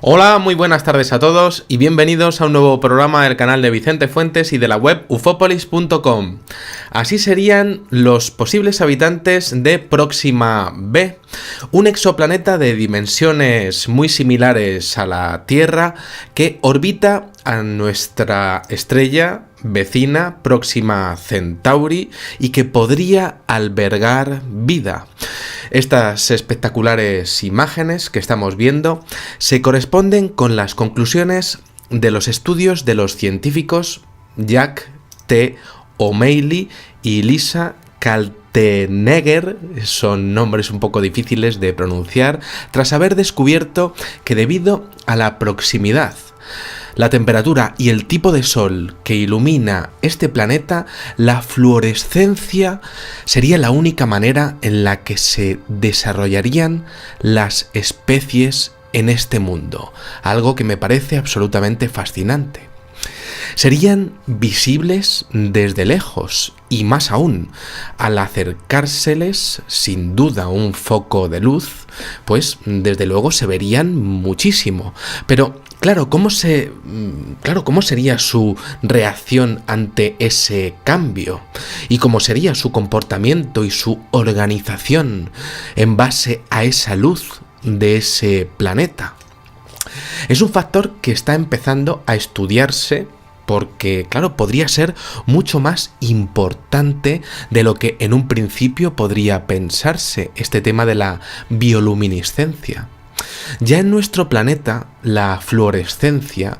Hola, muy buenas tardes a todos y bienvenidos a un nuevo programa del canal de Vicente Fuentes y de la web ufopolis.com. Así serían los posibles habitantes de Próxima B, un exoplaneta de dimensiones muy similares a la Tierra que orbita a nuestra estrella vecina Próxima Centauri y que podría albergar vida. Estas espectaculares imágenes que estamos viendo se corresponden con las conclusiones de los estudios de los científicos Jack T. O'Malley y Lisa Kaltenegger, son nombres un poco difíciles de pronunciar, tras haber descubierto que debido a la proximidad, la temperatura y el tipo de sol que ilumina este planeta, la fluorescencia sería la única manera en la que se desarrollarían las especies en este mundo, algo que me parece absolutamente fascinante. Serían visibles desde lejos y más aún, al acercárseles sin duda un foco de luz, pues desde luego se verían muchísimo. Pero claro, ¿cómo sería su reacción ante ese cambio? ¿Y cómo sería su comportamiento y su organización en base a esa luz de ese planeta? Es un factor que está empezando a estudiarse porque, claro, podría ser mucho más importante de lo que en un principio podría pensarse este tema de la bioluminiscencia. Ya en nuestro planeta, la fluorescencia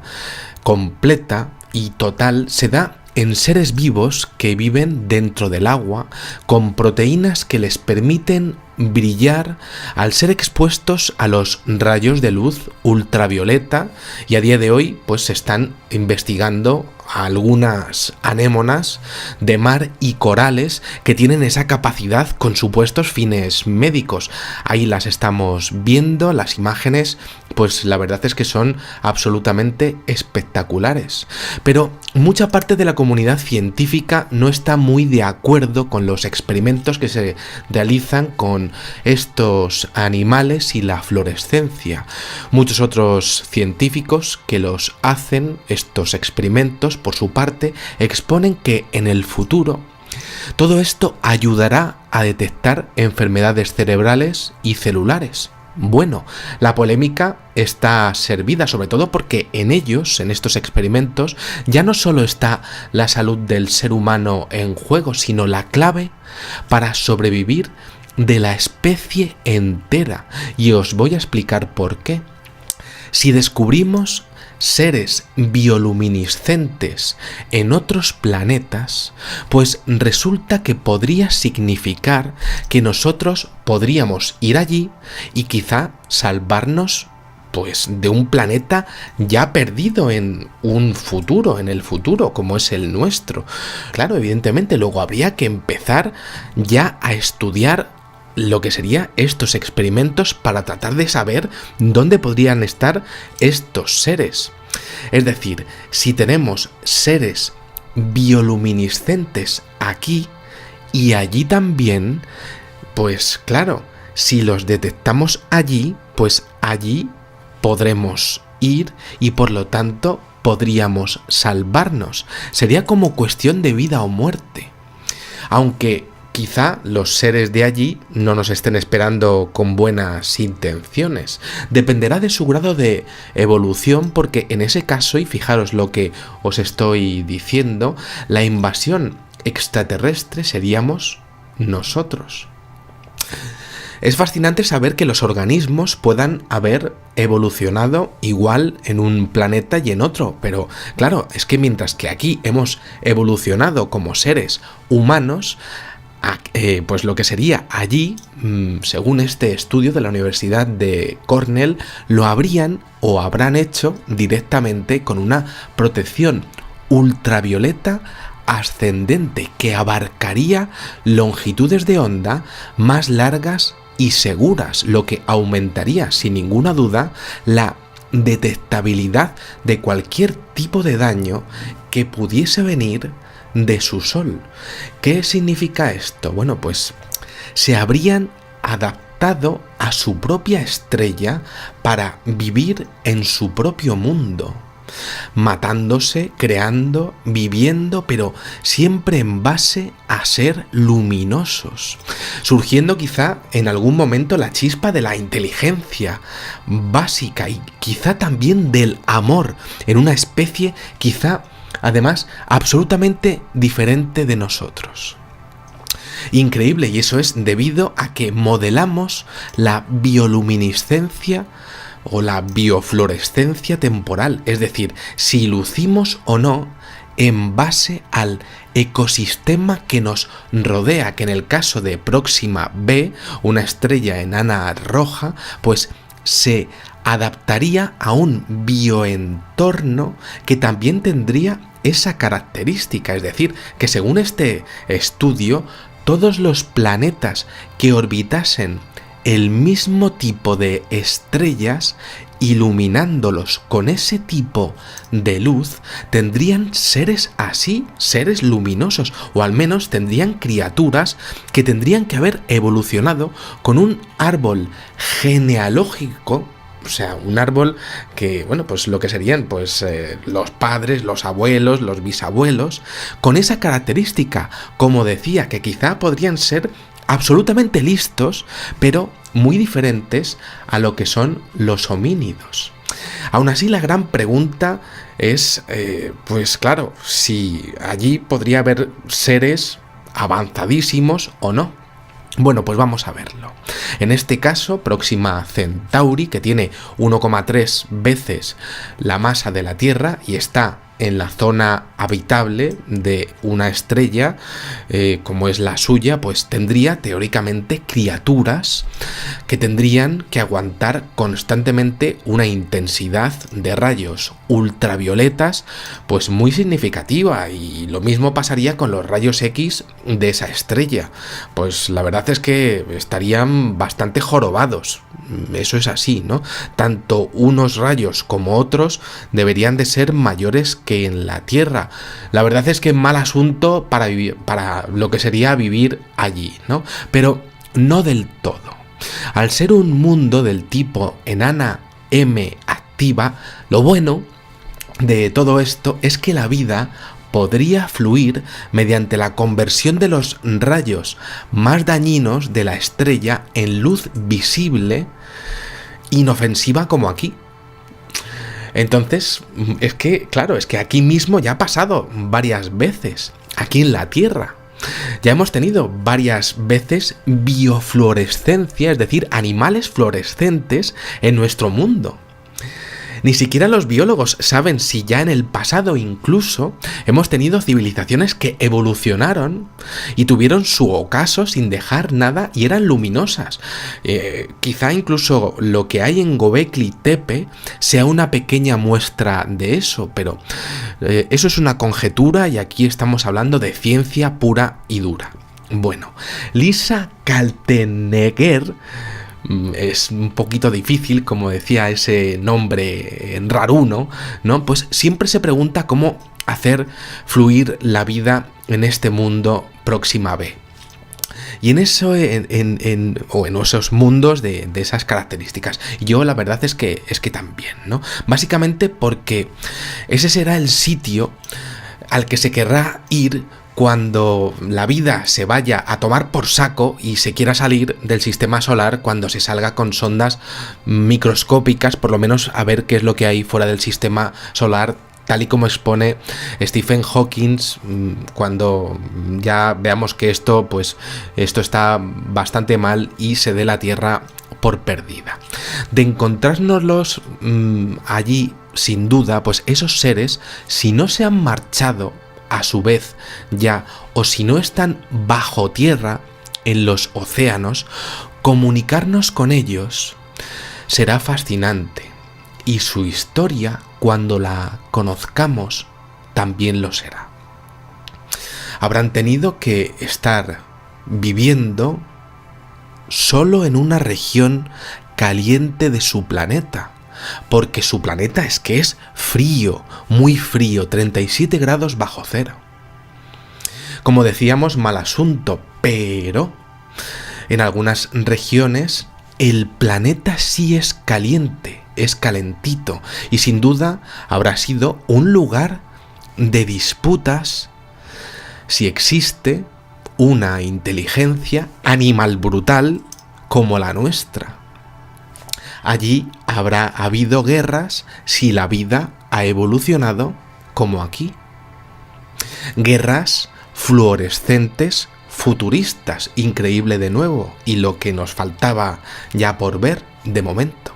completa y total se da en seres vivos que viven dentro del agua, con proteínas que les permiten brillar al ser expuestos a los rayos de luz ultravioleta, y a día de hoy pues se están investigando algunas anémonas de mar y corales que tienen esa capacidad con supuestos fines médicos. Ahí las estamos viendo, las imágenes, pues la verdad es que son absolutamente espectaculares. Pero mucha parte de la comunidad científica no está muy de acuerdo con los experimentos que se realizan con estos animales y la fluorescencia. Muchos otros científicos que los hacen, estos experimentos, por su parte, exponen que en el futuro todo esto ayudará a detectar enfermedades cerebrales y celulares. Bueno, la polémica está servida sobre todo porque en ellos, en estos experimentos, ya no solo está la salud del ser humano en juego, sino la clave para sobrevivir de la especie entera. Y os voy a explicar por qué. Si descubrimos seres bioluminiscentes en otros planetas, pues resulta que podría significar que nosotros podríamos ir allí y quizá salvarnos pues de un planeta ya perdido en un futuro, en el futuro como es el nuestro. Claro, evidentemente luego habría que empezar ya a estudiar lo que serían estos experimentos para tratar de saber dónde podrían estar estos seres. Es decir, si tenemos seres bioluminiscentes aquí y allí también, pues claro, si los detectamos allí, pues allí podremos ir y por lo tanto podríamos salvarnos. Sería como cuestión de vida o muerte. Aunque quizá los seres de allí no nos estén esperando con buenas intenciones. Dependerá de su grado de evolución, porque en ese caso, y fijaros lo que os estoy diciendo, la invasión extraterrestre seríamos nosotros. Es fascinante saber que los organismos puedan haber evolucionado igual en un planeta y en otro, pero claro, es que mientras que aquí hemos evolucionado como seres humanos, pues lo que sería allí, según este estudio de la Universidad de Cornell, lo habrían o habrán hecho directamente con una protección ultravioleta ascendente que abarcaría longitudes de onda más largas y seguras, lo que aumentaría sin ninguna duda la detectabilidad de cualquier tipo de daño que pudiese venir de su sol. ¿Qué significa esto? Bueno, pues se habrían adaptado a su propia estrella para vivir en su propio mundo, matándose, creando, viviendo, pero siempre en base a ser luminosos, surgiendo quizá en algún momento la chispa de la inteligencia básica y quizá también del amor, en una especie quizá además absolutamente diferente de nosotros. Increíble, y eso es debido a que modelamos la bioluminiscencia o la biofluorescencia temporal, es decir, si lucimos o no en base al ecosistema que nos rodea, que en el caso de Próxima B, una estrella enana roja, pues se adaptaría a un bioentorno que también tendría esa característica, es decir, que según este estudio, todos los planetas que orbitasen el mismo tipo de estrellas, iluminándolos con ese tipo de luz, tendrían seres así, seres luminosos, o al menos tendrían criaturas que tendrían que haber evolucionado con un árbol genealógico. O sea, un árbol que, bueno, pues lo que serían pues los padres, los abuelos, los bisabuelos, con esa característica, como decía, que quizá podrían ser absolutamente listos, pero muy diferentes a lo que son los homínidos. Aún así, la gran pregunta es, pues claro, si allí podría haber seres avanzadísimos o no. Bueno, pues vamos a verlo. En este caso, Próxima Centauri, que tiene 1,3 veces la masa de la Tierra y está en la zona habitable de una estrella como es la suya, pues tendría teóricamente criaturas que tendrían que aguantar constantemente una intensidad de rayos ultravioletas pues muy significativa, y lo mismo pasaría con los rayos X de esa estrella. Pues la verdad es que estarían bastante jorobados, eso es así, ¿no? Tanto unos rayos como otros deberían de ser mayores que en la Tierra. La verdad es que mal asunto para vivir, para lo que sería vivir allí, ¿no? Pero no del todo. Al ser un mundo del tipo enana M activa, lo bueno de todo esto es que la vida podría fluir mediante la conversión de los rayos más dañinos de la estrella en luz visible, inofensiva como aquí. Entonces, es que, claro, es que aquí mismo ya ha pasado varias veces, aquí en la Tierra. Ya hemos tenido varias veces biofluorescencia, es decir, animales fluorescentes en nuestro mundo. Ni siquiera los biólogos saben si ya en el pasado incluso hemos tenido civilizaciones que evolucionaron y tuvieron su ocaso sin dejar nada y eran luminosas. Quizá incluso lo que hay en Göbekli Tepe sea una pequeña muestra de eso, pero eso es una conjetura y aquí estamos hablando de ciencia pura y dura. Bueno, Lisa Kaltenegger, es un poquito difícil, como decía ese nombre raruno, ¿no? Pues siempre se pregunta cómo hacer fluir la vida en este mundo Próxima B. Y en eso, en esos mundos de esas características. Yo la verdad es que también, ¿no? Básicamente porque ese será el sitio al que se querrá ir cuando la vida se vaya a tomar por saco y se quiera salir del sistema solar, cuando se salga con sondas microscópicas, por lo menos a ver qué es lo que hay fuera del sistema solar, tal y como expone Stephen Hawking, cuando ya veamos que esto está bastante mal y se dé la Tierra por perdida. De encontrárnoslos allí, sin duda, pues esos seres, si no se han marchado a su vez ya, o si no están bajo tierra en los océanos, comunicarnos con ellos será fascinante, y su historia, cuando la conozcamos, también lo será. Habrán tenido que estar viviendo solo en una región caliente de su planeta, porque su planeta es que es frío, muy frío, 37 grados bajo cero. Como decíamos, mal asunto, pero en algunas regiones el planeta sí es caliente, es calentito, y sin duda habrá sido un lugar de disputas si existe una inteligencia animal brutal como la nuestra. Allí habrá habido guerras si la vida ha evolucionado como aquí. Guerras fluorescentes futuristas, increíble de nuevo, y lo que nos faltaba ya por ver de momento.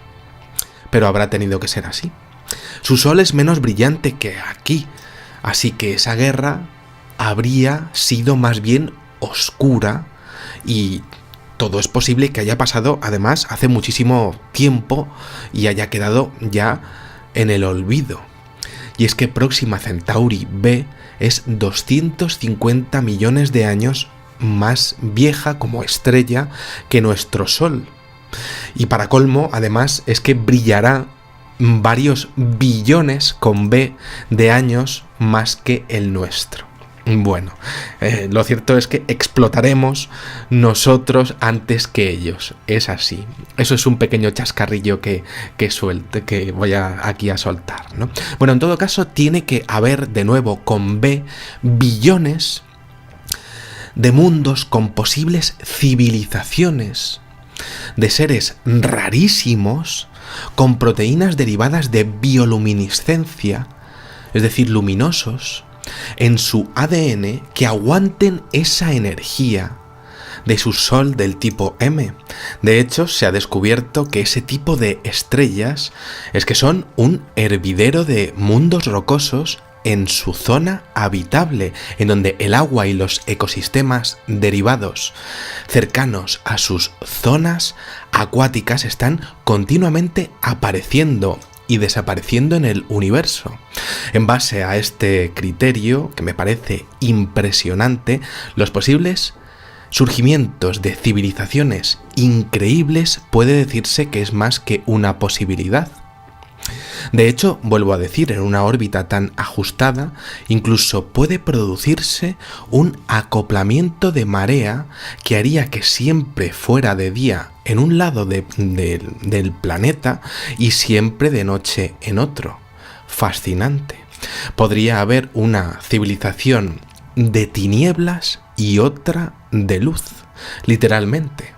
Pero habrá tenido que ser así. Su sol es menos brillante que aquí, así que esa guerra habría sido más bien oscura y todo es posible que haya pasado además hace muchísimo tiempo y haya quedado ya en el olvido. Y es que Próxima Centauri b es 250 millones de años más vieja como estrella que nuestro Sol. Y para colmo, además, es que brillará varios billones con B de años más que el nuestro. Bueno, lo cierto es que explotaremos nosotros antes que ellos. Es así. Eso es un pequeño chascarrillo que voy aquí a soltar, ¿no? Bueno, en todo caso, tiene que haber de nuevo con B billones de mundos con posibles civilizaciones, de seres rarísimos con proteínas derivadas de bioluminiscencia, es decir, luminosos, en su ADN que aguanten esa energía de su sol del tipo M. De hecho, se ha descubierto que ese tipo de estrellas es que son un hervidero de mundos rocosos en su zona habitable, en donde el agua y los ecosistemas derivados cercanos a sus zonas acuáticas están continuamente apareciendo y desapareciendo en el universo. En base a este criterio, que me parece impresionante, los posibles surgimientos de civilizaciones increíbles puede decirse que es más que una posibilidad. De hecho, vuelvo a decir, en una órbita tan ajustada, incluso puede producirse un acoplamiento de marea que haría que siempre fuera de día en un lado del planeta y siempre de noche en otro. Fascinante. Podría haber una civilización de tinieblas y otra de luz, literalmente.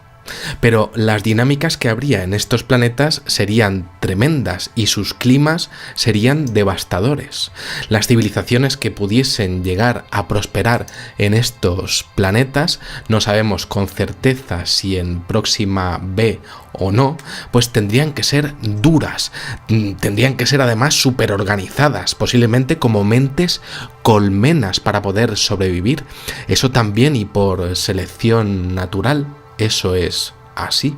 Pero las dinámicas que habría en estos planetas serían tremendas y sus climas serían devastadores. Las civilizaciones que pudiesen llegar a prosperar en estos planetas, no sabemos con certeza si en Próxima b o no, pues tendrían que ser duras, tendrían que ser además súper organizadas, posiblemente como mentes colmenas para poder sobrevivir. Eso también, y por selección natural, eso es así.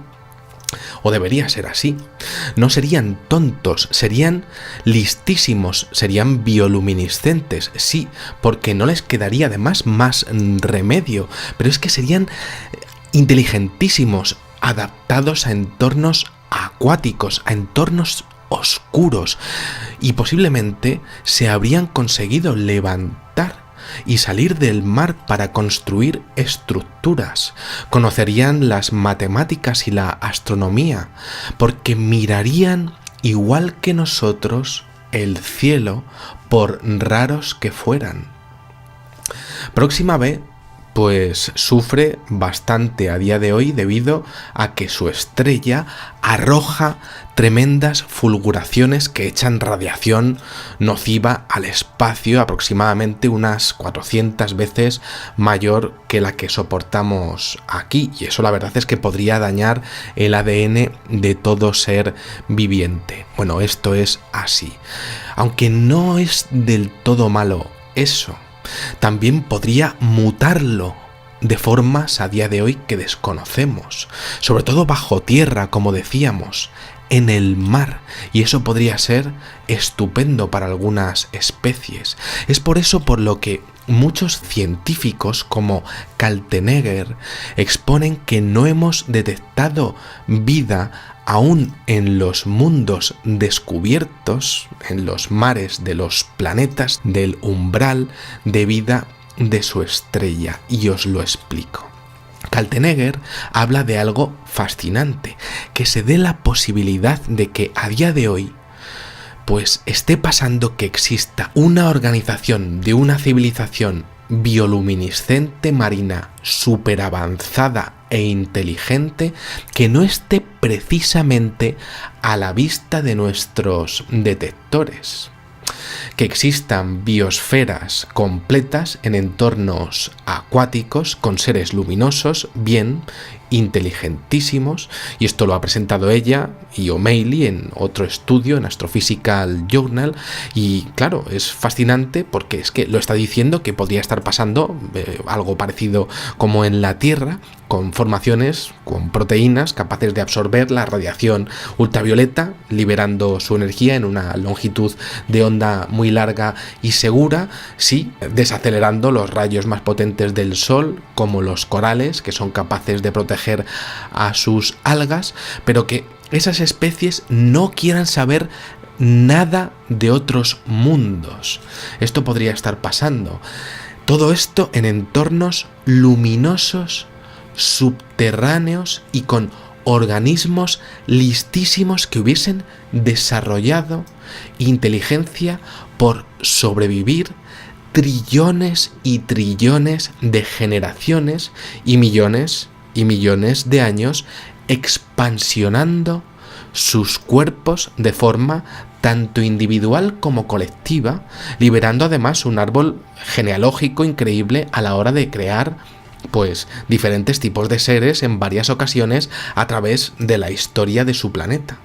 O debería ser así. No serían tontos, serían listísimos, serían bioluminiscentes, sí, porque no les quedaría además más remedio, pero es que serían inteligentísimos, adaptados a entornos acuáticos, a entornos oscuros, y posiblemente se habrían conseguido levantar y salir del mar para construir estructuras. Conocerían las matemáticas y la astronomía, porque mirarían igual que nosotros el cielo, por raros que fueran. Próxima b pues sufre bastante a día de hoy debido a que su estrella arroja tremendas fulguraciones que echan radiación nociva al espacio, aproximadamente unas 400 veces mayor que la que soportamos aquí, y eso la verdad es que podría dañar el ADN de todo ser viviente. Bueno, esto es así. Aunque no es del todo malo eso, también podría mutarlo de formas a día de hoy que desconocemos, sobre todo bajo tierra, como decíamos, en el mar, y eso podría ser estupendo para algunas especies. Es por eso por lo que muchos científicos como Kaltenegger exponen que no hemos detectado vida aún en los mundos descubiertos, en los mares de los planetas del umbral de vida de su estrella, y os lo explico. Kaltenegger habla de algo fascinante, que se dé la posibilidad de que a día de hoy pues esté pasando que exista una organización de una civilización bioluminiscente marina súper avanzada e inteligente que no esté precisamente a la vista de nuestros detectores. Que existan biosferas completas en entornos acuáticos con seres luminosos, bien inteligentísimos, y esto lo ha presentado ella y O'Malley en otro estudio en Astrophysical Journal, y claro, es fascinante porque es que lo está diciendo que podría estar pasando algo parecido como en la Tierra, con formaciones, con proteínas capaces de absorber la radiación ultravioleta, liberando su energía en una longitud de onda muy larga y segura, sí, desacelerando los rayos más potentes del Sol, como los corales, que son capaces de proteger a sus algas, pero que esas especies no quieran saber nada de otros mundos. Esto podría estar pasando. Todo esto en entornos luminosos, subterráneos y con organismos listísimos que hubiesen desarrollado inteligencia por sobrevivir trillones y trillones de generaciones y millones de años, expansionando sus cuerpos de forma tanto individual como colectiva, liberando además un árbol genealógico increíble a la hora de crear pues diferentes tipos de seres en varias ocasiones a través de la historia de su planeta.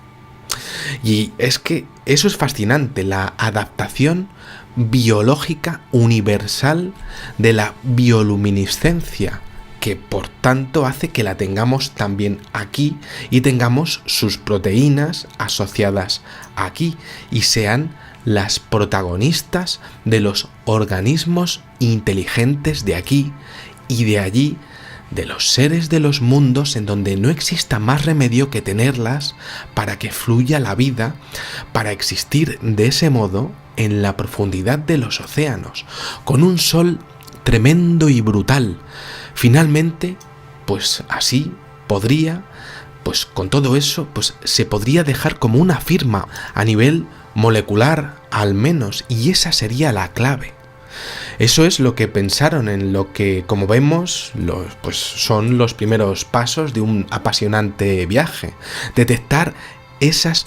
Y es que eso es fascinante, la adaptación biológica universal de la bioluminiscencia, que por tanto hace que la tengamos también aquí y tengamos sus proteínas asociadas aquí y sean las protagonistas de los organismos inteligentes de aquí y de allí, de los seres de los mundos en donde no exista más remedio que tenerlas para que fluya la vida, para existir de ese modo en la profundidad de los océanos, con un sol tremendo y brutal. Finalmente, pues así podría, pues con todo eso, pues se podría dejar como una firma a nivel molecular al menos, y esa sería la clave. Eso es lo que pensaron en lo que, como vemos, pues son los primeros pasos de un apasionante viaje. Detectar esas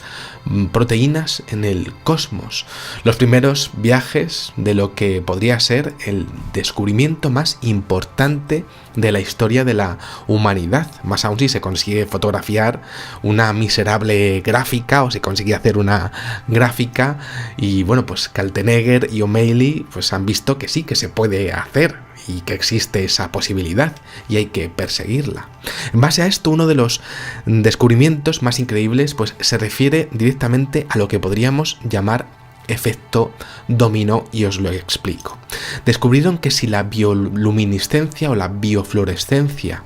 proteínas en el cosmos. Los primeros viajes de lo que podría ser el descubrimiento más importante de la historia de la humanidad. Más aún si se consigue fotografiar una miserable gráfica o se consigue hacer una gráfica. Y bueno, pues Kaltenegger y O'Malley pues han visto que sí, que se puede hacer y que existe esa posibilidad y hay que perseguirla. En base a esto, uno de los descubrimientos más increíbles pues se refiere directamente a lo que podríamos llamar efecto dominó, y os lo explico. Descubrieron que si la bioluminiscencia o la biofluorescencia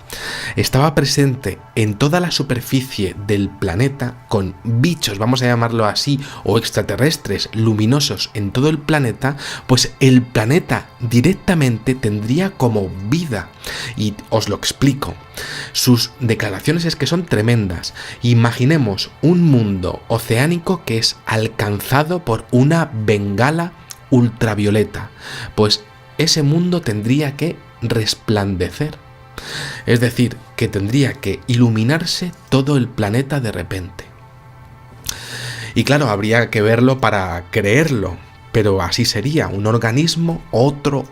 estaba presente en toda la superficie del planeta, con bichos, vamos a llamarlo así, o extraterrestres luminosos en todo el planeta, pues el planeta directamente tendría como vida. Y os lo explico. Sus declaraciones es que son tremendas. Imaginemos un mundo oceánico que es alcanzado por una bengala ultravioleta. Pues ese mundo tendría que resplandecer. Es decir, que tendría que iluminarse todo el planeta de repente. Y claro, habría que verlo para creerlo. Pero así sería, un organismo, otro,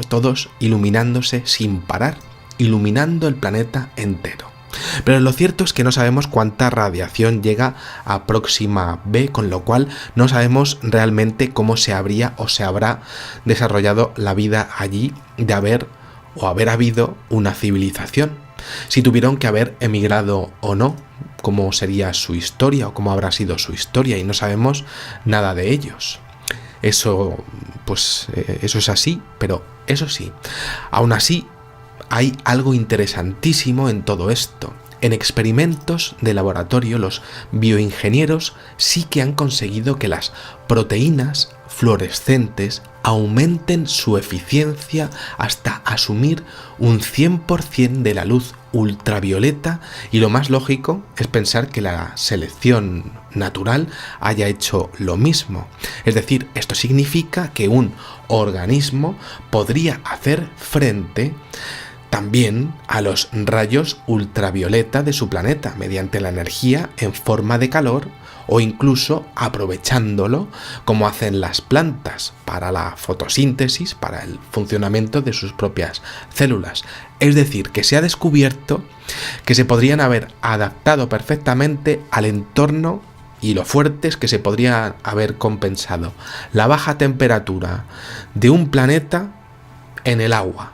todos iluminándose sin parar, iluminando el planeta entero. Pero lo cierto es que no sabemos cuánta radiación llega a Próxima B, con lo cual no sabemos realmente cómo se habría o se habrá desarrollado la vida allí de haber habido una civilización. Si tuvieron que haber emigrado o no, cómo sería su historia o cómo habrá sido su historia, y no sabemos nada de ellos. Eso es así, pero eso sí, aún así hay algo interesantísimo en todo esto. En experimentos de laboratorio, los bioingenieros sí que han conseguido que las proteínas fluorescentes aumenten su eficiencia hasta asumir un 100% de la luz ultravioleta, y lo más lógico es pensar que la selección natural haya hecho lo mismo. Es decir, esto significa que un organismo podría hacer frente también a los rayos ultravioleta de su planeta mediante la energía en forma de calor, o incluso aprovechándolo como hacen las plantas para la fotosíntesis, para el funcionamiento de sus propias células. Es decir, que se ha descubierto que se podrían haber adaptado perfectamente al entorno y lo fuertes que se podría haber compensado la baja temperatura de un planeta en el agua.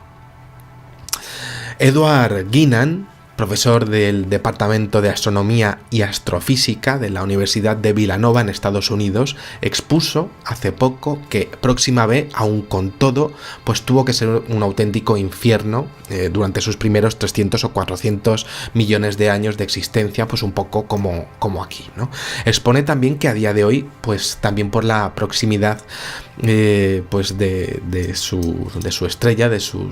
Edward Guinan, profesor del Departamento de Astronomía y Astrofísica de la Universidad de Villanova en Estados Unidos, expuso hace poco que Próxima B, aun con todo, pues tuvo que ser un auténtico infierno durante sus primeros 300 o 400 millones de años de existencia, pues un poco como aquí, ¿no? Expone también que a día de hoy, pues también por la proximidad pues de su estrella, de su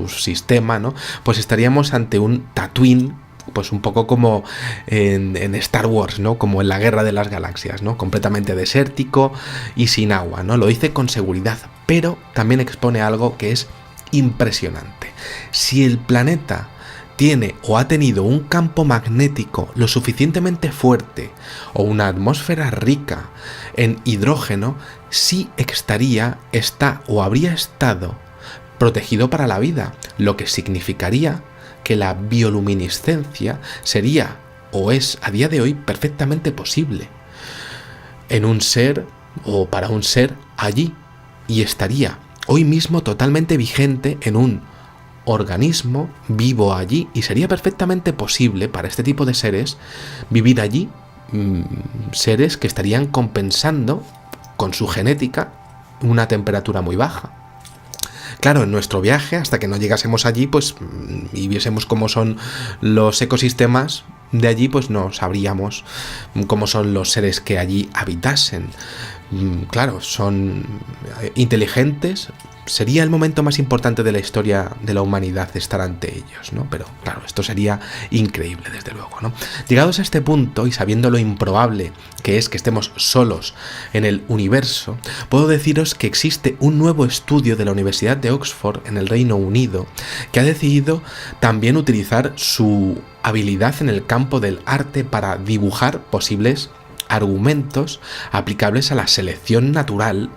sistema, ¿no? Pues estaríamos ante un Tatooine, pues un poco como en Star Wars, ¿no? Como en la Guerra de las Galaxias, ¿no? Completamente desértico y sin agua, ¿no? Lo dice con seguridad, pero también expone algo que es impresionante. Si el planeta tiene o ha tenido un campo magnético lo suficientemente fuerte o una atmósfera rica en hidrógeno, sí está o habría estado protegido para la vida, lo que significaría que la bioluminiscencia sería o es a día de hoy perfectamente posible en un ser o para un ser allí, y estaría hoy mismo totalmente vigente en un organismo vivo allí, y sería perfectamente posible para este tipo de seres vivir allí, seres que estarían compensando con su genética una temperatura muy baja. Claro, en nuestro viaje, hasta que no llegásemos allí, pues y viésemos cómo son los ecosistemas de allí, pues no sabríamos cómo son los seres que allí habitasen. Claro, son inteligentes. Sería el momento más importante de la historia de la humanidad estar ante ellos, ¿no? Pero claro, esto sería increíble, desde luego, ¿no? Llegados a este punto y sabiendo lo improbable que es que estemos solos en el universo, puedo deciros que existe un nuevo estudio de la Universidad de Oxford en el Reino Unido que ha decidido también utilizar su habilidad en el campo del arte para dibujar posibles argumentos aplicables a la selección natural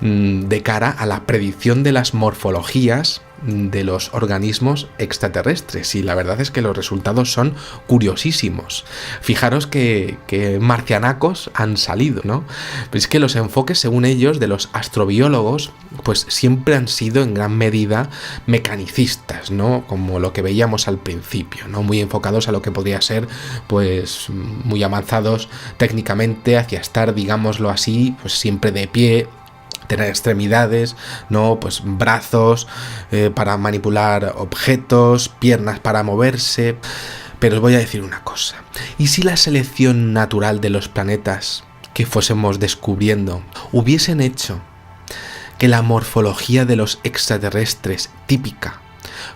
de cara a la predicción de las morfologías de los organismos extraterrestres, y la verdad es que los resultados son curiosísimos. Fijaros que marcianacos han salido, ¿no? Pues es que los enfoques, según ellos, de los astrobiólogos, pues siempre han sido en gran medida mecanicistas, ¿no? Como lo que veíamos al principio, ¿no? Muy enfocados a lo que podría ser, pues, muy avanzados técnicamente, hacia estar, digámoslo así, pues siempre de pie, tener extremidades, ¿no? Pues brazos para manipular objetos, piernas para moverse. Pero os voy a decir una cosa. ¿Y si la selección natural de los planetas que fuésemos descubriendo hubiesen hecho que la morfología de los extraterrestres típica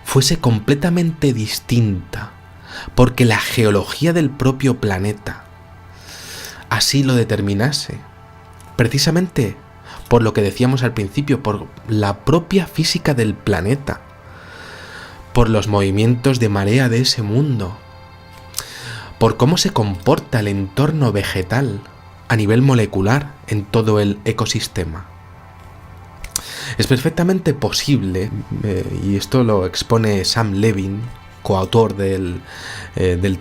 fuese completamente distinta, porque la geología del propio planeta así lo determinase? Precisamente por lo que decíamos al principio, por la propia física del planeta, por los movimientos de marea de ese mundo, por cómo se comporta el entorno vegetal a nivel molecular en todo el ecosistema. Es perfectamente posible, y esto lo expone Sam Levin, coautor del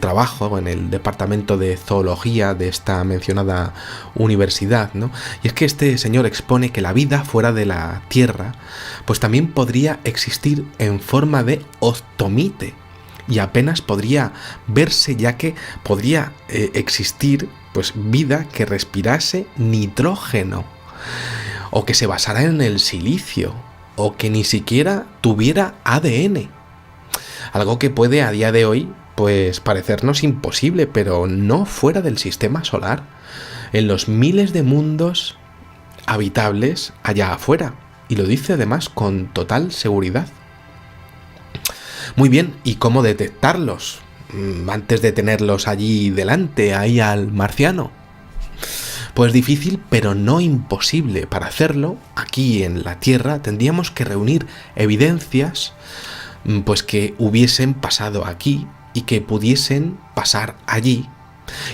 trabajo en el departamento de zoología de esta mencionada universidad, ¿no? Y es que este señor expone que la vida fuera de la Tierra pues también podría existir en forma de ostomite, y apenas podría verse, ya que podría existir pues vida que respirase nitrógeno, o que se basara en el silicio, o que ni siquiera tuviera ADN. Algo que puede a día de hoy pues parecernos imposible, pero no fuera del sistema solar. en los miles de mundos habitables allá afuera. Y lo dice además con total seguridad. Muy bien, ¿y cómo detectarlos? Antes de tenerlos allí delante, ahí al marciano. Pues difícil, pero no imposible. Para hacerlo, aquí en la Tierra, tendríamos que reunir evidencias pues que hubiesen pasado aquí y que pudiesen pasar allí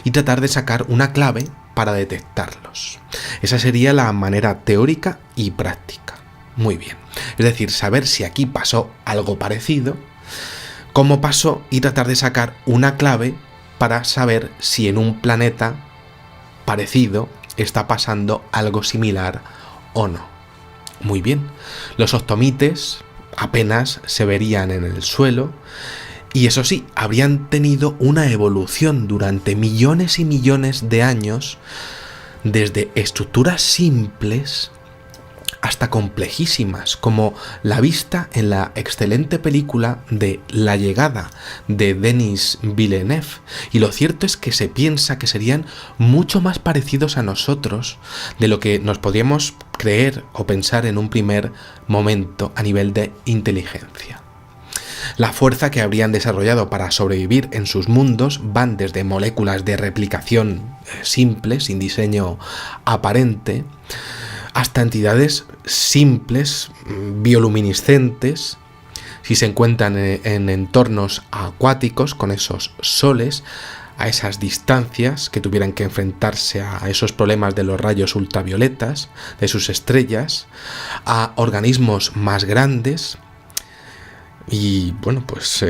y tratar de sacar una clave para detectarlos. Esa sería la manera teórica y práctica. Muy bien. Es decir, saber si aquí pasó algo parecido, cómo pasó y tratar de sacar una clave para saber si en un planeta parecido está pasando algo similar o no. Muy bien. Los octomites apenas se verían en el suelo y eso sí, habrían tenido una evolución durante millones y millones de años, desde estructuras simples hasta complejísimas, como la vista en la excelente película de La llegada de Denis Villeneuve. Y lo cierto es que se piensa que serían mucho más parecidos a nosotros de lo que nos podíamos creer o pensar en un primer momento a nivel de inteligencia. La fuerza que habrían desarrollado para sobrevivir en sus mundos van desde moléculas de replicación simples, sin diseño aparente, hasta entidades simples, bioluminiscentes, si se encuentran en entornos acuáticos con esos soles, a esas distancias que tuvieran que enfrentarse a esos problemas de los rayos ultravioletas, de sus estrellas, a organismos más grandes y bueno, pues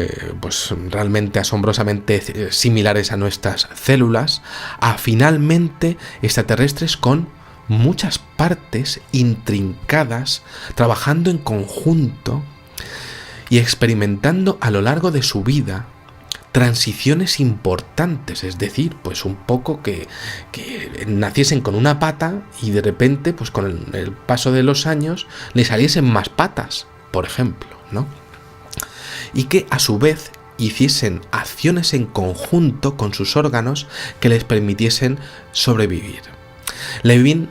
realmente asombrosamente similares a nuestras células, a finalmente extraterrestres con muchas partes intrincadas, trabajando en conjunto y experimentando a lo largo de su vida transiciones importantes, es decir, pues un poco que naciesen con una pata y de repente, pues con el paso de los años, le saliesen más patas, por ejemplo, ¿no? Y que a su vez hiciesen acciones en conjunto con sus órganos que les permitiesen sobrevivir. Levin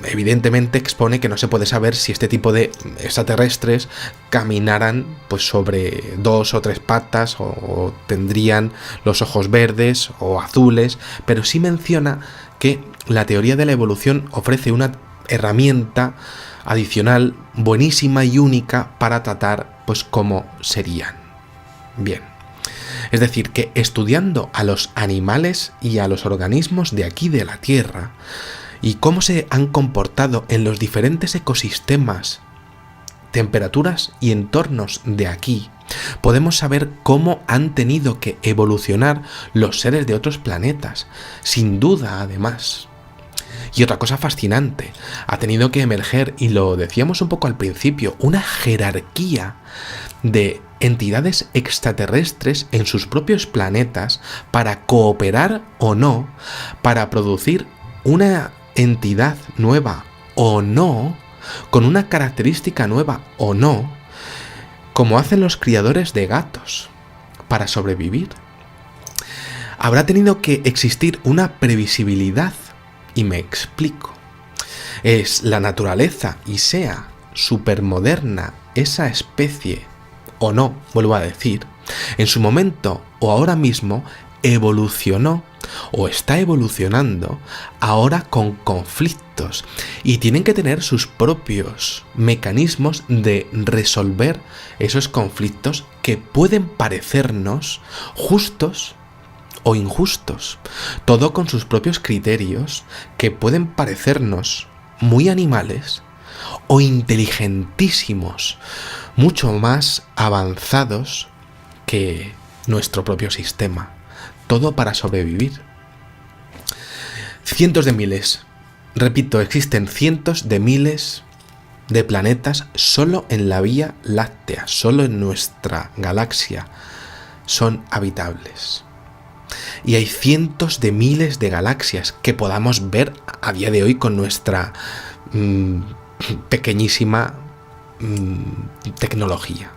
evidentemente expone que no se puede saber si este tipo de extraterrestres caminaran pues sobre 2 o 3 patas o tendrían los ojos verdes o azules, pero sí menciona que la teoría de la evolución ofrece una herramienta adicional buenísima y única para tratar pues cómo serían. Bien. Es decir, que estudiando a los animales y a los organismos de aquí de la Tierra y cómo se han comportado en los diferentes ecosistemas, temperaturas y entornos de aquí, podemos saber cómo han tenido que evolucionar los seres de otros planetas, sin duda además. Y otra cosa fascinante, ha tenido que emerger, y lo decíamos un poco al principio, una jerarquía de entidades extraterrestres en sus propios planetas para cooperar o no, para producir una entidad nueva o no, con una característica nueva o no, como hacen los criadores de gatos para sobrevivir. Habrá tenido que existir una previsibilidad, y me explico. Es la naturaleza, y sea supermoderna esa especie o no, vuelvo a decir, en su momento o ahora mismo evolucionó o está evolucionando ahora con conflictos y tienen que tener sus propios mecanismos de resolver esos conflictos que pueden parecernos justos o injustos, todo con sus propios criterios que pueden parecernos muy animales o inteligentísimos, mucho más avanzados que nuestro propio sistema. Todo para sobrevivir. Cientos de miles, repito, existen cientos de miles de planetas solo en la Vía Láctea, solo en nuestra galaxia son habitables. Y hay cientos de miles de galaxias que podamos ver a día de hoy con nuestra pequeñísima tecnología.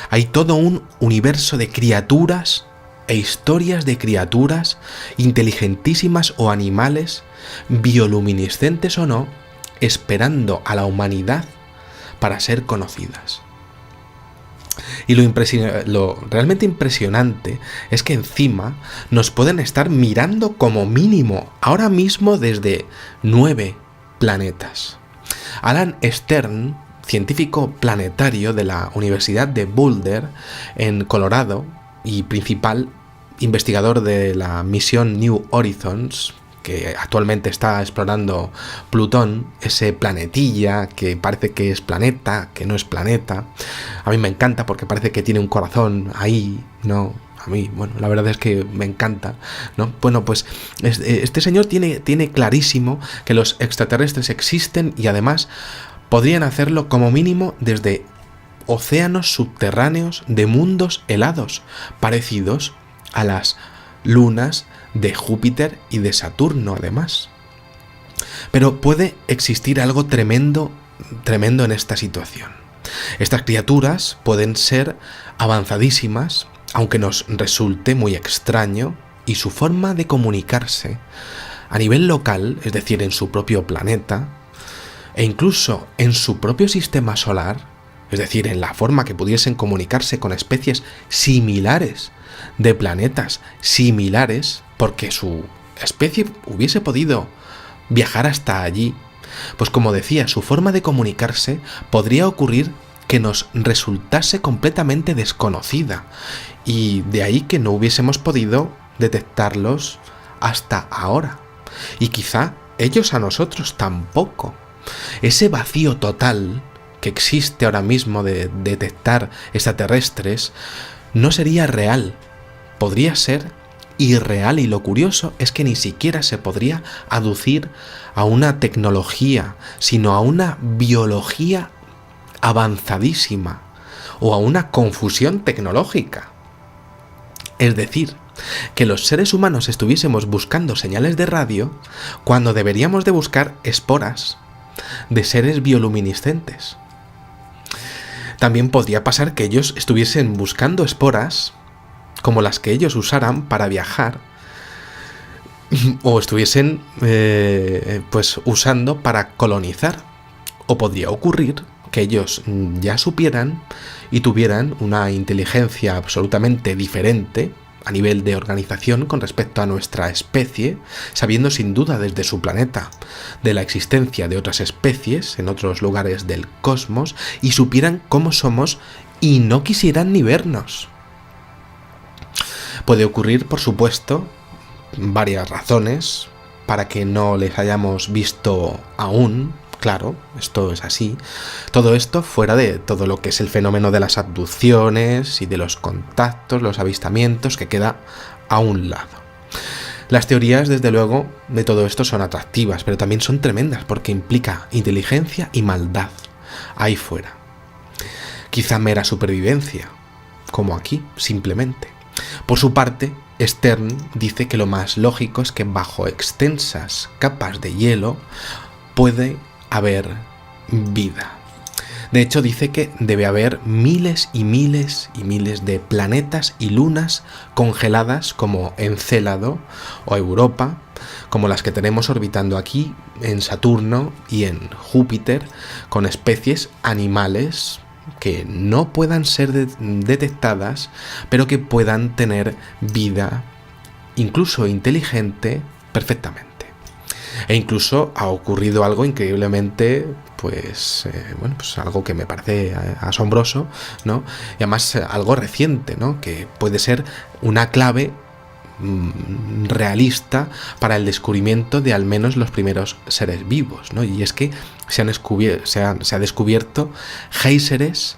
Hay todo un universo de criaturas e historias de criaturas inteligentísimas o animales, bioluminiscentes o no, esperando a la humanidad para ser conocidas. Y lo realmente impresionante es que encima nos pueden estar mirando como mínimo ahora mismo desde 9 planetas. Alan Stern, científico planetario de la Universidad de Boulder, en Colorado, y principal investigador de la misión New Horizons, que actualmente está explorando Plutón, ese planetilla que parece que es planeta, que no es planeta. A mí me encanta porque parece que tiene un corazón ahí, ¿no? A mí, bueno, la verdad es que me encanta, ¿no? Bueno, pues este señor tiene clarísimo que los extraterrestres existen y además podrían hacerlo como mínimo desde océanos subterráneos de mundos helados, parecidos a las lunas de Júpiter y de Saturno, además. Pero puede existir algo tremendo en esta situación. Estas criaturas pueden ser avanzadísimas, aunque nos resulte muy extraño, y su forma de comunicarse a nivel local, es decir, en su propio planeta, e incluso en su propio sistema solar, es decir, en la forma que pudiesen comunicarse con especies similares de planetas similares, porque su especie hubiese podido viajar hasta allí, pues como decía, su forma de comunicarse podría ocurrir que nos resultase completamente desconocida, y de ahí que no hubiésemos podido detectarlos hasta ahora, y quizá ellos a nosotros tampoco. Ese vacío total que existe ahora mismo de detectar extraterrestres no sería real, podría ser irreal, y lo curioso es que ni siquiera se podría aducir a una tecnología, sino a una biología avanzadísima o a una confusión tecnológica. Es decir, que los seres humanos estuviésemos buscando señales de radio cuando deberíamos de buscar esporas de seres bioluminiscentes. También podría pasar que ellos estuviesen buscando esporas como las que ellos usaran para viajar, o estuviesen pues usando para colonizar. O podría ocurrir que ellos ya supieran y tuvieran una inteligencia absolutamente diferente a nivel de organización con respecto a nuestra especie, sabiendo sin duda desde su planeta de la existencia de otras especies en otros lugares del cosmos, y supieran cómo somos y no quisieran ni vernos. Puede ocurrir, por supuesto, varias razones para que no les hayamos visto aún. Claro, esto es así. Todo esto fuera de todo lo que es el fenómeno de las abducciones y de los contactos, los avistamientos, que queda a un lado. Las teorías, desde luego, de todo esto son atractivas, pero también son tremendas porque implica inteligencia y maldad ahí fuera. Quizá mera supervivencia, como aquí, simplemente. Por su parte, Stern dice que lo más lógico es que bajo extensas capas de hielo puede haber vida. De hecho, dice que debe haber miles y miles y miles de planetas y lunas congeladas como Encélado o Europa, como las que tenemos orbitando aquí en Saturno y en Júpiter, con especies animales que no puedan ser detectadas, pero que puedan tener vida, incluso inteligente, perfectamente. E incluso ha ocurrido algo increíblemente, pues algo que me parece asombroso, ¿no? Y además algo reciente, ¿no? Que puede ser una clave realista para el descubrimiento de al menos los primeros seres vivos, ¿no? Y es que se ha descubierto géiseres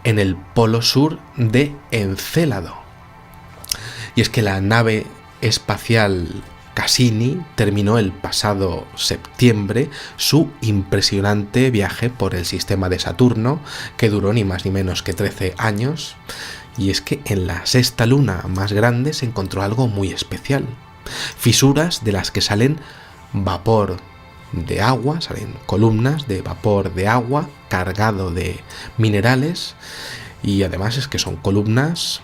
en el polo sur de Encélado. Y es que la nave espacial Cassini terminó el pasado septiembre su impresionante viaje por el sistema de Saturno, que duró ni más ni menos que 13 años, y es que en la sexta luna más grande se encontró algo muy especial: fisuras de las que salen vapor de agua, salen columnas de vapor de agua cargado de minerales, Y además es que son columnas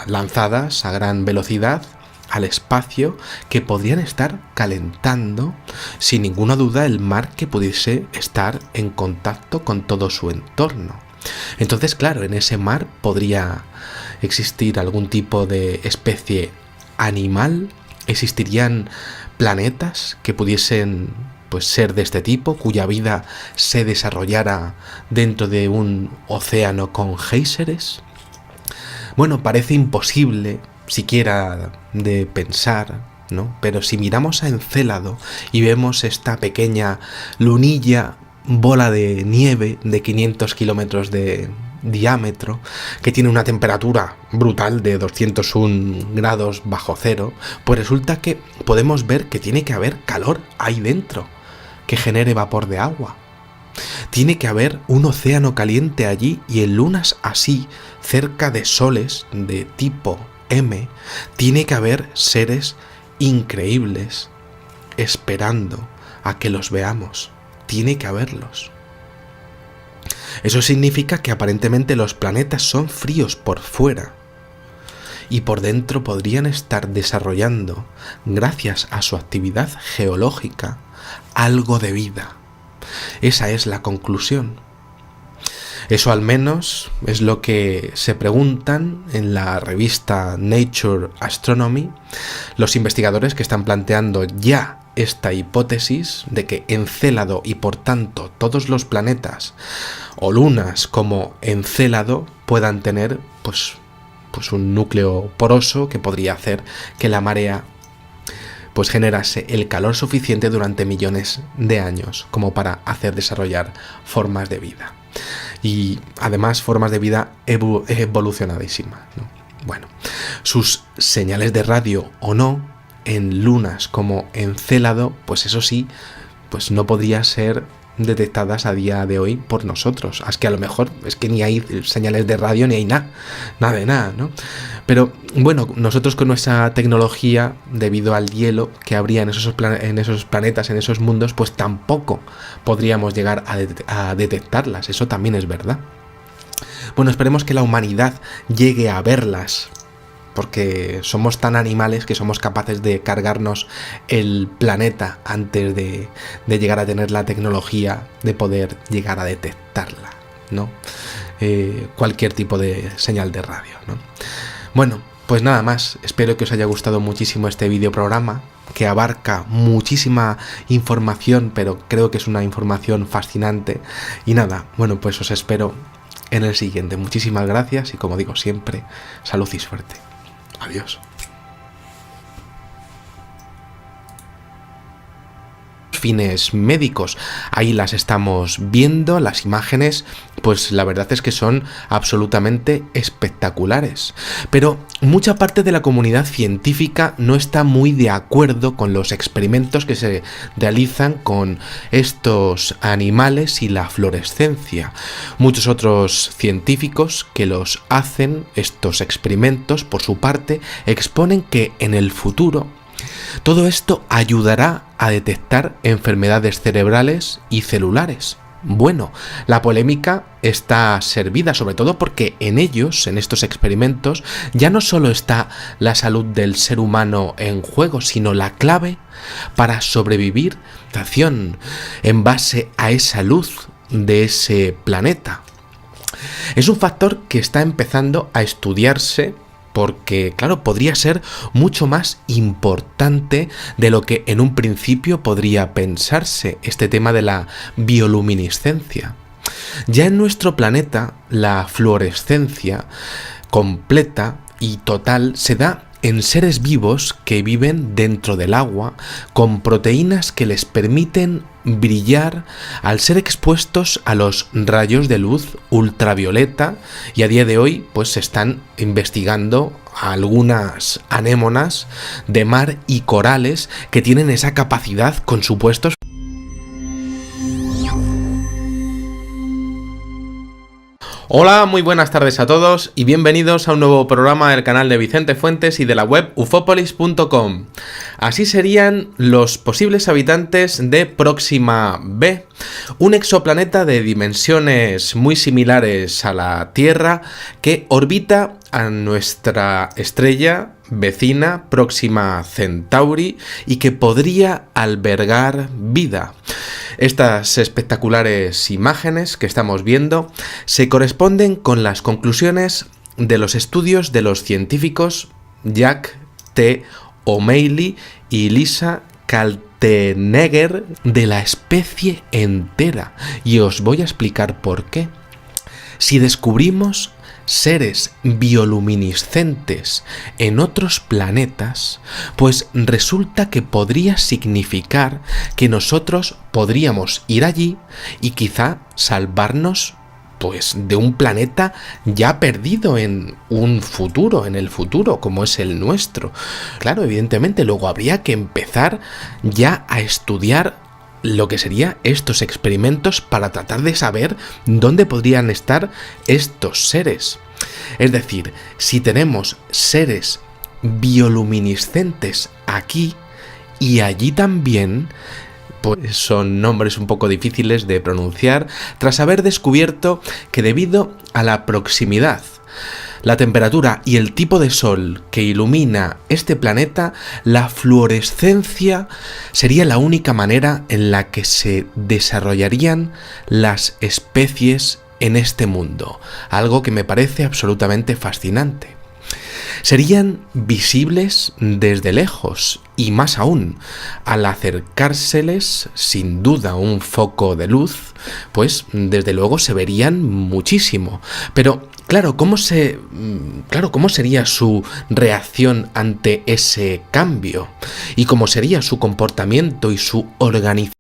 lanzadas a gran velocidad al espacio que podrían estar calentando sin ninguna duda el mar que pudiese estar en contacto con todo su entorno. Entonces, claro, en ese mar podría existir algún tipo de especie animal, existirían planetas que pudiesen pues ser de este tipo, cuya vida se desarrollara dentro de un océano con géiseres. Bueno, parece imposible siquiera de pensar, ¿no? Pero si miramos a Encélado y vemos esta pequeña lunilla, bola de nieve de 500 kilómetros de diámetro, que tiene una temperatura brutal de 201 grados bajo cero, pues resulta que podemos ver que tiene que haber calor ahí dentro, que genere vapor de agua. Tiene que haber un océano caliente allí, y en lunas así, cerca de soles de tipo M, tiene que haber seres increíbles esperando a que los veamos. Tiene que haberlos. Eso significa que aparentemente los planetas son fríos por fuera y por dentro podrían estar desarrollando, gracias a su actividad geológica, algo de vida. Esa es la conclusión. Eso al menos es lo que se preguntan en la revista Nature Astronomy los investigadores que están planteando ya esta hipótesis de que Encélado y por tanto todos los planetas o lunas como Encélado puedan tener pues un núcleo poroso que podría hacer que la marea pues generase el calor suficiente durante millones de años como para hacer desarrollar formas de vida. Y además formas de vida evolucionadísimas, ¿no? Bueno, sus señales de radio o no en lunas como Encélado, pues eso sí, pues no podría ser detectadas a día de hoy por nosotros. Es que a lo mejor es que ni hay señales de radio ni hay nada de nada, ¿no? Pero bueno, nosotros con nuestra tecnología, debido al hielo que habría en esos planetas, en esos mundos, pues tampoco podríamos llegar a detectarlas. Eso también es verdad. Bueno, esperemos que la humanidad llegue a verlas, porque somos tan animales que somos capaces de cargarnos el planeta antes de llegar a tener la tecnología de poder llegar a detectarla, ¿no? Cualquier tipo de señal de radio, ¿no? Bueno, pues nada más, espero que os haya gustado muchísimo este videoprograma, que abarca muchísima información, pero creo que es una información fascinante. Y nada, bueno, pues os espero en el siguiente. Muchísimas gracias y, como digo siempre, salud y suerte. Adiós. Fines médicos, ahí las estamos viendo, las imágenes, pues la verdad es que son absolutamente espectaculares. Pero mucha parte de la comunidad científica no está muy de acuerdo con los experimentos que se realizan con estos animales y la fluorescencia. Muchos otros científicos que los hacen, estos experimentos, por su parte, exponen que en el futuro todo esto ayudará a detectar enfermedades cerebrales y celulares. Bueno, la polémica está servida sobre todo porque en ellos, en estos experimentos, ya no solo está la salud del ser humano en juego, sino la clave para sobrevivir en base a esa luz de ese planeta. Es un factor que está empezando a estudiarse porque, claro, podría ser mucho más importante de lo que en un principio podría pensarse, este tema de la bioluminiscencia. Ya en nuestro planeta, la fluorescencia completa y total se da en seres vivos que viven dentro del agua, con proteínas que les permiten brillar al ser expuestos a los rayos de luz ultravioleta, y a día de hoy pues se están investigando algunas anémonas de mar y corales que tienen esa capacidad con supuestos Hola, muy buenas tardes a todos y bienvenidos a un nuevo programa del canal de Vicente Fuentes y de la web ufopolis.com. Así serían los posibles habitantes de Próxima B, un exoplaneta de dimensiones muy similares a la Tierra que orbita a nuestra estrella vecina Próxima Centauri y que podría albergar vida. Estas espectaculares imágenes que estamos viendo se corresponden con las conclusiones de los estudios de los científicos Jack T. O'Malley y Lisa Kaltenegger de la especie entera. Y os voy a explicar por qué. Si descubrimos seres bioluminiscentes en otros planetas, pues resulta que podría significar que nosotros podríamos ir allí y quizá salvarnos pues de un planeta ya perdido en un futuro, en el futuro, como es el nuestro. Claro, evidentemente, luego habría que empezar ya a estudiar lo que serían estos experimentos para tratar de saber dónde podrían estar estos seres. Es decir, si tenemos seres bioluminiscentes aquí y allí también, pues son nombres un poco difíciles de pronunciar, tras haber descubierto que debido a la proximidad, la temperatura y el tipo de sol que ilumina este planeta, la fluorescencia sería la única manera en la que se desarrollarían las especies en este mundo, algo que me parece absolutamente fascinante. Serían visibles desde lejos y más aún, al acercárseles sin duda un foco de luz, pues desde luego se verían muchísimo. Pero claro, ¿cómo sería su reacción ante ese cambio? ¿Y cómo sería su comportamiento y su organización